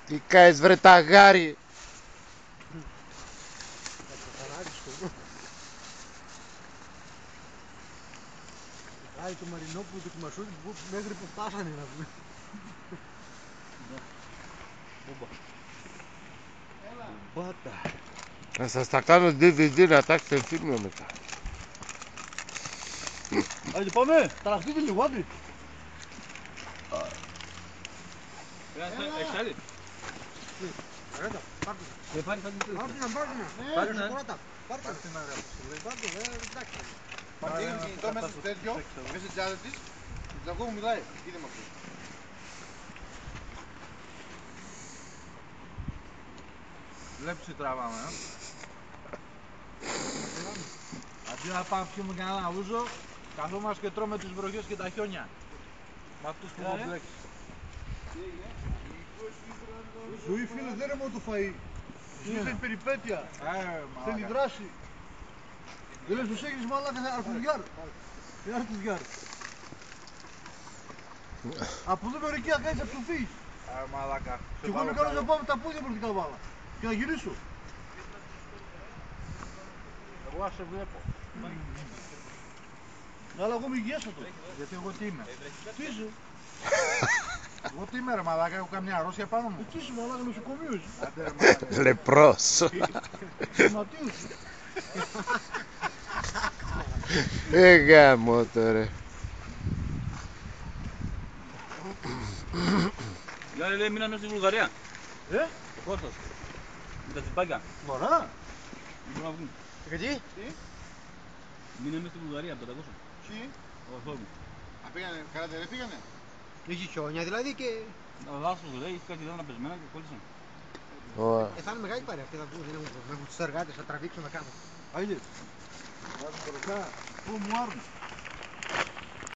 Τι κάνεις βρε ταγάρι? Άι του Μαρινόπουλου και του Μασούτη μέχρι που φτάσανε να πούμε. Μπάτα. Θα σας τα κάνω DVD να τάξετε φίλμιο μετά. Άι πάμε, ταραχτείτε λίγο άντρε. Έχεις άλλη? Πάρτε να πρώτα. Πάρτε να εντάξει. Πατήρι κινητό μέσα στο τέτοιο, μέσα στην τσάντα της, το ακούω μιλάει, είδε με αυτό. Βλέπεις τι τραβάμε, Αντί να πάμε πιούμε κανένα ούζο, καθόμαστε και τρώμε τις βροχές και τα χιόνια. Με αυτούς που έχω μπλέξει. Ζωή φίλε δεν είναι μόνο το φαΐ. Θέλει περιπέτεια. Θέλει δράση. Δεν λες τους έχεις μαλάκα αρχουδιάρ. Είναι αρχουδιάρ. Από εδώ μερικοί να κάνεις να ψοφείς. Μαλάκα. Και εγώ είμαι καλός να πάω με τα πόδια προς την καβάλα. Και να γυρίσω. Εγώ ας σε βλέπω. Αλλά εγώ είμαι υγιέστατος. Γιατί εγώ τι είμαι? Τι είσαι? Εγώ τι είμαι ρε μαλάκα, έχω καμιά αρρώστια πάνω μου. Τι είσαι μαλάκα νοσοκομείο είσαι. Άντε ρε μαλάκα. Λεπρός. Σωματίος. Γάμο το ρε. Δηλαδή λέει μείναμε στη Βουλγαρία. Ο Κώστας. Με τα τσιπάκια. Μωρά. Δεν μπορούν να βγουν. Γιατί? Μείναμε στη Βουλγαρία από τα 400. Τι, Ο αθώος μου. πήγανε, καράτε ρε πήγανε. Έχει χιόνια δηλαδή και... Ο δάσος λέει, έχει κάτι δέντρα πεσμένα και κόλλησαν. Θα είναι μεγάλη παρέα αυτή, θα βγουν, δεν έχουν τους εργάτες, θα τραβήξουν να κάνουν. Άιντε. Βάζουν μπροστά. Πού μου άρουν.